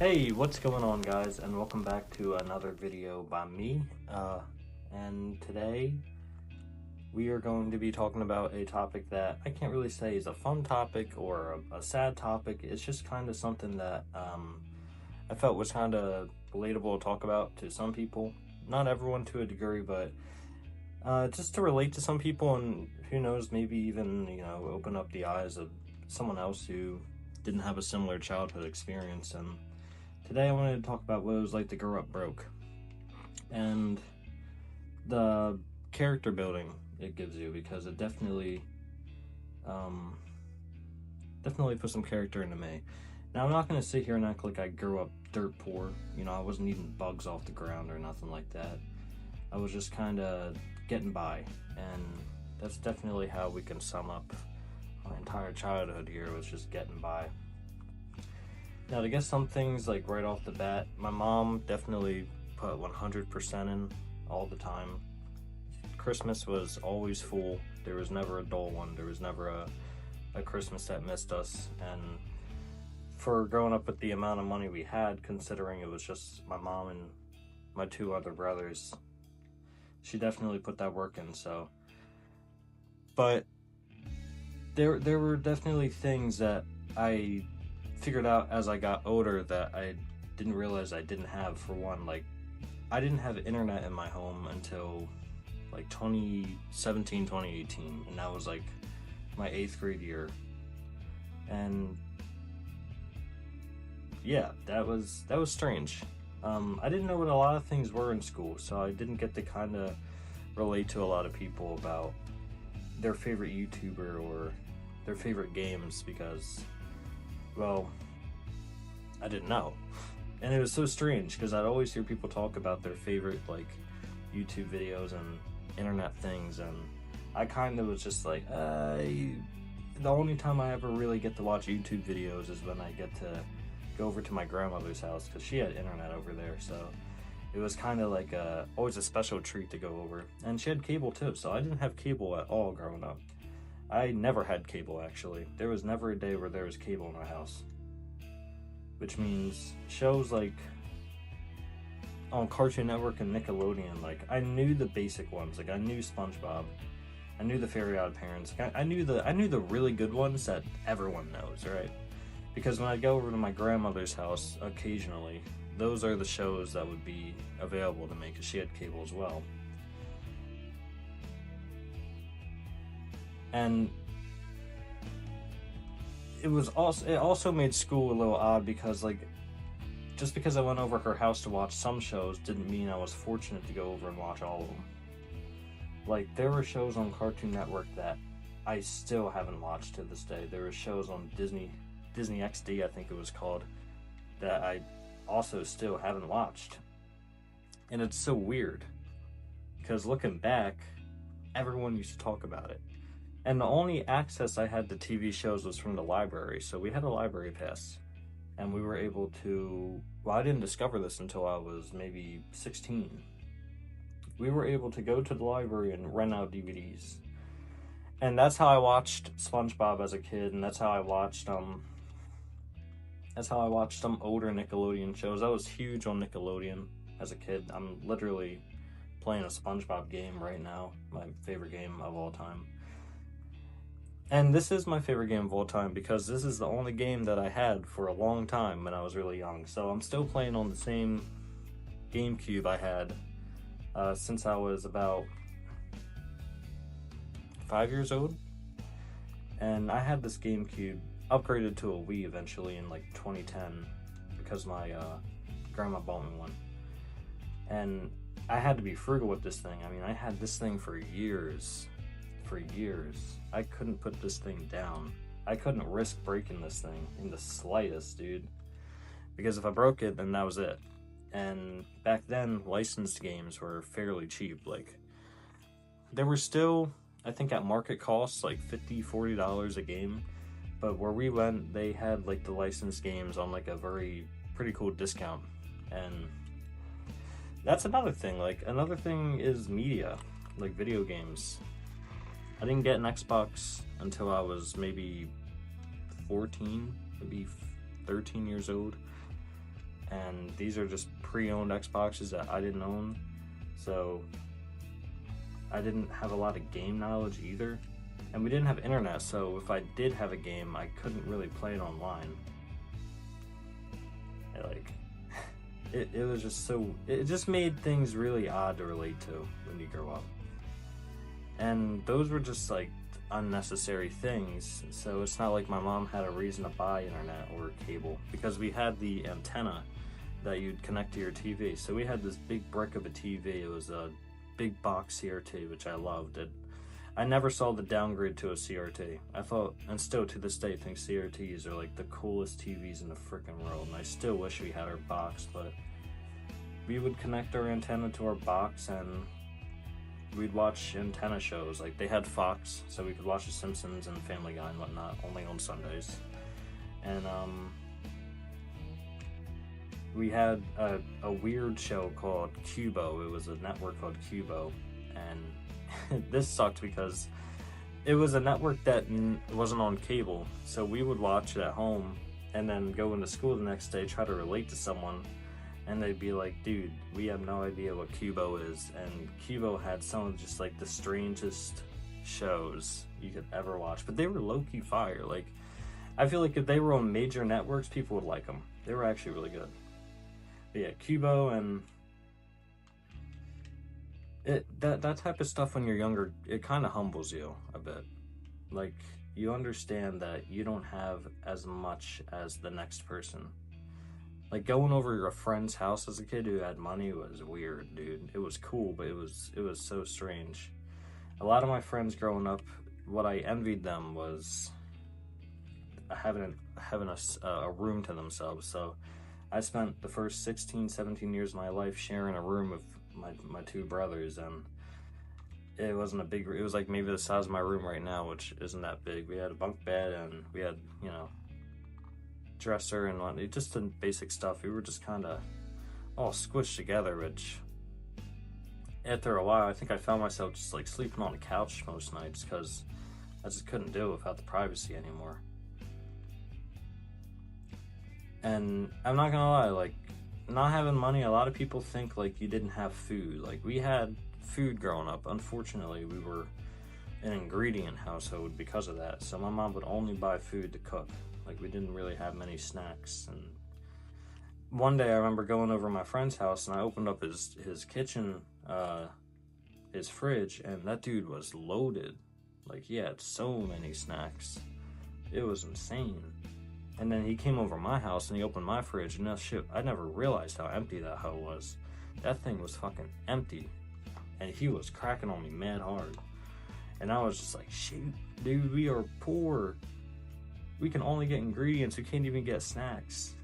Hey, what's going on, guys, and welcome back to another video by me. And today we are going to be talking about a topic that I can't really say is a fun topic or a sad topic. It's just kind of something that I felt was kind of relatable to talk about to some people. Not everyone to a degree, but just to relate to some people, and who knows, maybe even, open up the eyes of someone else who didn't have a similar childhood experience. And today I wanted to talk about what it was like to grow up broke and the character building it gives you, because it definitely put some character into me. Now, I'm not going to sit here and act like I grew up dirt poor. I wasn't eating bugs off the ground or nothing like that. I was just kind of getting by, and that's definitely how we can sum up my entire childhood here, was just getting by. Now, to get some things like right off the bat, my mom definitely put 100% in all the time. Christmas was always full. There was never a dull one. There was never a Christmas that missed us. And for growing up with the amount of money we had, considering it was just my mom and my two other brothers, she definitely put that work in. So, but there were definitely things that I figured out as I got older that I didn't realize I didn't have. For one, like, I didn't have internet in my home until like 2017, 2018, and that was like my 8th grade year. And yeah, that was strange. I didn't know what a lot of things were in school, so I didn't get to kind of relate to a lot of people about their favorite YouTuber or their favorite games, because, well, I didn't know. And it was so strange, because I'd always hear people talk about their favorite, like, YouTube videos and internet things, and I kind of was just like, the only time I ever really get to watch YouTube videos is when I get to go over to my grandmother's house, because she had internet over there, so it was kind of like always a special treat to go over. And she had cable too, so I didn't have cable at all growing up. I never had cable, actually. There was never a day where there was cable in my house. Which means shows like on Cartoon Network and Nickelodeon, like, I knew the basic ones. Like, I knew SpongeBob. I knew the Fairy Odd Parents. I knew the really good ones that everyone knows, right? Because when I'd go over to my grandmother's house occasionally, those are the shows that would be available to me, because she had cable as well. And it also made school a little odd, because, like, just because I went over her house to watch some shows didn't mean I was fortunate to go over and watch all of them. Like, there were shows on Cartoon Network that I still haven't watched to this day. There were shows on Disney XD, I think it was called, that I also still haven't watched. And it's so weird, because looking back, everyone used to talk about it. And the only access I had to TV shows was from the library, so we had a library pass. And we were able to, well, I didn't discover this until I was maybe 16. We were able to go to the library and rent out DVDs. And that's how I watched SpongeBob as a kid, and that's how I watched some older Nickelodeon shows. I was huge on Nickelodeon as a kid. I'm literally playing a SpongeBob game right now, my favorite game of all time. And this is my favorite game of all time, because this is the only game that I had for a long time when I was really young. So I'm still playing on the same GameCube I had since I was about 5 years old. And I had this GameCube upgraded to a Wii eventually in like 2010, because my grandma bought me one. And I had to be frugal with this thing. I mean, I had this thing for years. I couldn't put this thing down. I couldn't risk breaking this thing in the slightest, dude. Because if I broke it, then that was it. And back then, licensed games were fairly cheap. Like, they were still, I think, at market cost, like $50, $40 a game. But where we went, they had like the licensed games on like a pretty cool discount. And that's another thing. Like, another thing is media, like video games. I didn't get an Xbox until I was maybe 14, maybe 13 years old. and these are just pre-owned Xboxes that I didn't own, so I didn't have a lot of game knowledge either, and we didn't have internet, so if I did have a game, I couldn't really play it online. It was just so, it just made things really odd to relate to when you grow up. And those were just like unnecessary things, so it's not like my mom had a reason to buy internet or cable, because we had the antenna that you'd connect to your TV. So we had this big brick of a TV. It was a big box CRT, which I loved. I never saw the downgrade to a CRT. I thought, and still to this day, think CRTs are like the coolest TVs in the freaking world, and I still wish we had our box, but we would connect our antenna to our box and we'd watch antenna shows. Like, they had Fox, so we could watch The Simpsons and Family Guy and whatnot, only on Sundays. And we had a weird show called Cubo. It was a network called Cubo, and this sucked because it was a network that wasn't on cable, so we would watch it at home and then go into school the next day, try to relate to someone, and they'd be like, dude, we have no idea what Cubo is. And Cubo had some of just like the strangest shows you could ever watch, but they were low-key fire. Like, I feel like if they were on major networks, people would like them. They were actually really good. But yeah, Cubo, and that type of stuff when you're younger, it kind of humbles you a bit. Like, you understand that you don't have as much as the next person. Like, going over a friend's house as a kid who had money was weird, dude. It was cool, but it was so strange. A lot of my friends growing up, what I envied them was having a room to themselves. So I spent the first 16, 17 years of my life sharing a room with my two brothers, and it wasn't a big, it was like maybe the size of my room right now, which isn't that big. We had a bunk bed, and we had, you know, dresser and whatnot, just the basic stuff. We were just kind of all squished together, which after a while, I think I found myself just like sleeping on the couch most nights because I just couldn't do it without the privacy anymore. And I'm not gonna lie, like, not having money, a lot of people think like you didn't have food. Like, we had food growing up. Unfortunately, we were an ingredient household because of that, so my mom would only buy food to cook. Like, we didn't really have many snacks. And one day I remember going over to my friend's house, and I opened up his kitchen, his fridge, and that dude was loaded. Like, he had so many snacks. It was insane. And then he came over my house and he opened my fridge, and that shit, I never realized how empty that hoe was. That thing was fucking empty. And he was cracking on me mad hard. And I was just like, shit, dude, we are poor. We can only get ingredients, we can't even get snacks.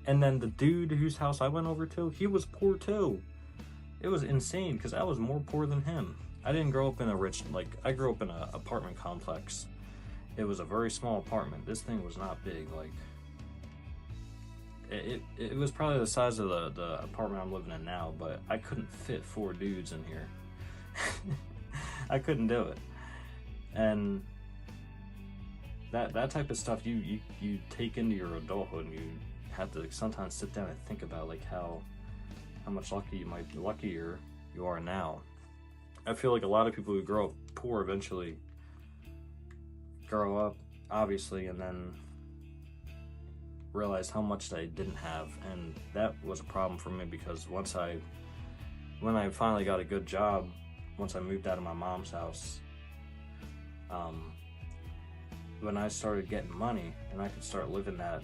And then the dude whose house I went over to, he was poor too. It was insane, because I was more poor than him. I didn't grow up in a rich, like, I grew up in an apartment complex. It was a very small apartment. This thing was not big. Like, it was probably the size of the apartment I'm living in now, but I couldn't fit 4 dudes in here. I couldn't do it. And that type of stuff you take into your adulthood, and you have to sometimes sit down and think about like how much luckier you are now. I feel like a lot of people who grow up poor eventually grow up, obviously, and then realize how much they didn't have. And that was a problem for me, because when I finally got a good job, once I moved out of my mom's house, when I started getting money and I could start living that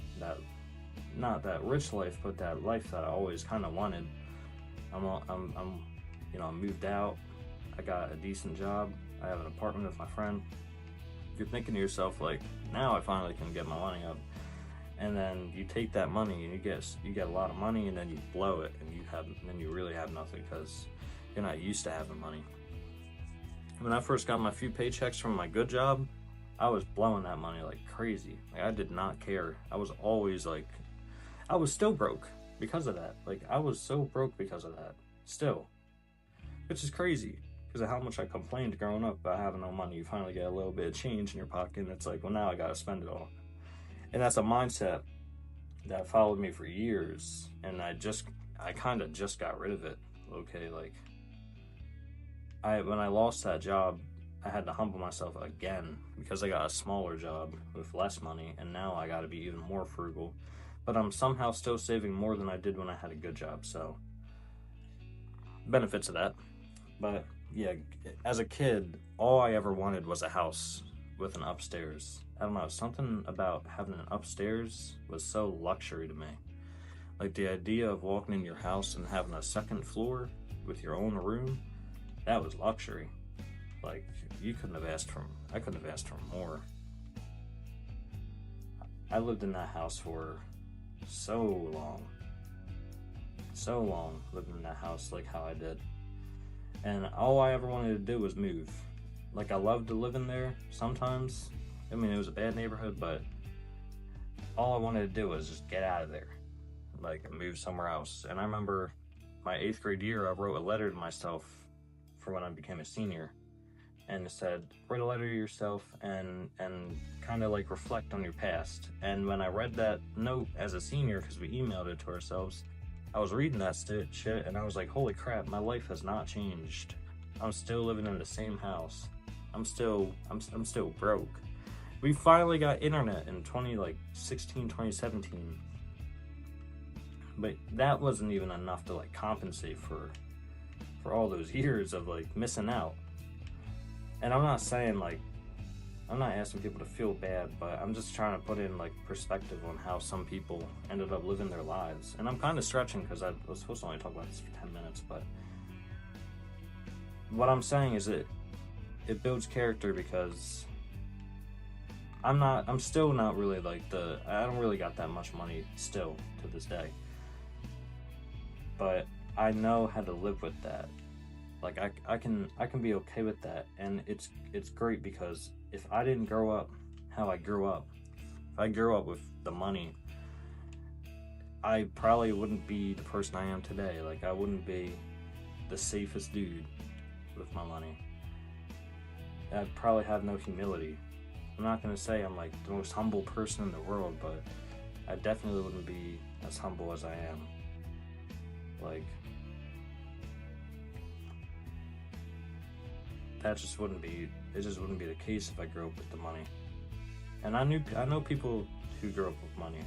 not that rich life, but that life that I always kind of wanted. I moved out. I got a decent job. I have an apartment with my friend. You're thinking to yourself, like, now I finally can get my money up. And then you take that money and you get a lot of money, and then you blow it, and then you really have nothing because you're not used to having money. When I first got my few paychecks from my good job, I was blowing that money like crazy. Like, I did not care. I was always like, I was still broke because of that. Like, I was so broke because of that still, which is crazy because of how much I complained growing up about having no money. You finally get a little bit of change in your pocket, and it's like, well, now I gotta spend it all. And that's a mindset that followed me for years, and I kind of just got rid of it. Okay, like when I lost that job, I had to humble myself again because I got a smaller job with less money, and now I got to be even more frugal. But I'm somehow still saving more than I did when I had a good job, so benefits of that. But yeah, as a kid, all I ever wanted was a house with an upstairs. I don't know, something about having an upstairs was so luxury to me. Like the idea of walking in your house and having a second floor with your own room, that was luxury. Like I couldn't have asked for more. I lived in that house for so long. So long living in that house like how I did. And all I ever wanted to do was move. Like, I loved to live in there sometimes. I mean, it was a bad neighborhood, but all I wanted to do was just get out of there. Like, move somewhere else. And I remember my 8th grade year, I wrote a letter to myself for when I became a senior. And it said, write a letter to yourself and kind of like reflect on your past. And when I read that note as a senior, because we emailed it to ourselves, I was reading that shit and I was like, holy crap, my life has not changed. I'm still living in the same house. I'm still broke. We finally got internet in 2017. But that wasn't even enough to like compensate for all those years of like missing out. And I'm not saying like, I'm not asking people to feel bad, but I'm just trying to put in like perspective on how some people ended up living their lives. And I'm kind of stretching because I was supposed to only talk about this for 10 minutes, but what I'm saying is it builds character because I'm still not really like I don't really got that much money still to this day. But I know how to live with that. Like I can be okay with that, and it's great because if I didn't grow up how I grew up, if I grew up with the money, I probably wouldn't be the person I am today. Like I wouldn't be the safest dude with my money. I'd probably have no humility. I'm not gonna say I'm like the most humble person in the world, but I definitely wouldn't be as humble as I am. Like it just wouldn't be the case if I grew up with the money. And I know people who grew up with money.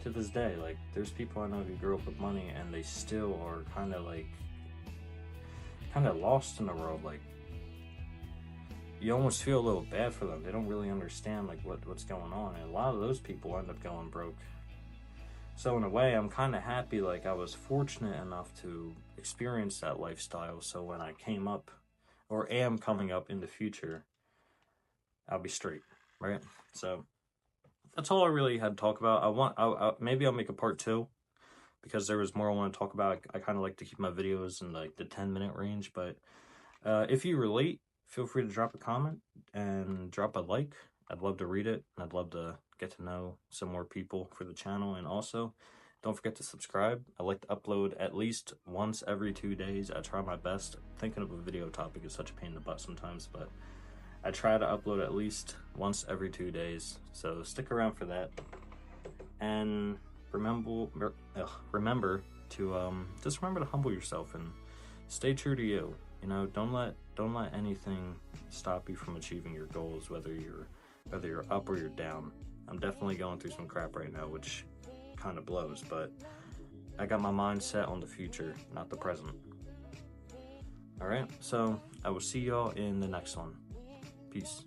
To this day, like there's people I know who grew up with money and they still are kind of lost in the world. Like you almost feel a little bad for them. They don't really understand like what's going on, and a lot of those people end up going broke. So in a way, I'm kind of happy like I was fortunate enough to experience that lifestyle, so when I came up or am coming up in the future, I'll be straight, right? So that's all I really had to talk about. Maybe I'll make a part 2 because there was more I want to talk about. I kind of like to keep my videos in like the 10-minute range, but if you relate, feel free to drop a comment and drop a like. I'd love to read it, and I'd love to get to know some more people for the channel. And also, don't forget to subscribe. I like to upload at least once every 2 days. I try my best. Thinking of a video topic is such a pain in the butt sometimes, but I try to upload at least once every 2 days. So stick around for that. And remember to just remember to humble yourself and stay true to you. You know, don't let anything stop you from achieving your goals, whether you're up or you're down. I'm definitely going through some crap right now, which kind of blows, but I got my mind set on the future, not the present. All right, so I will see y'all in the next one. Peace.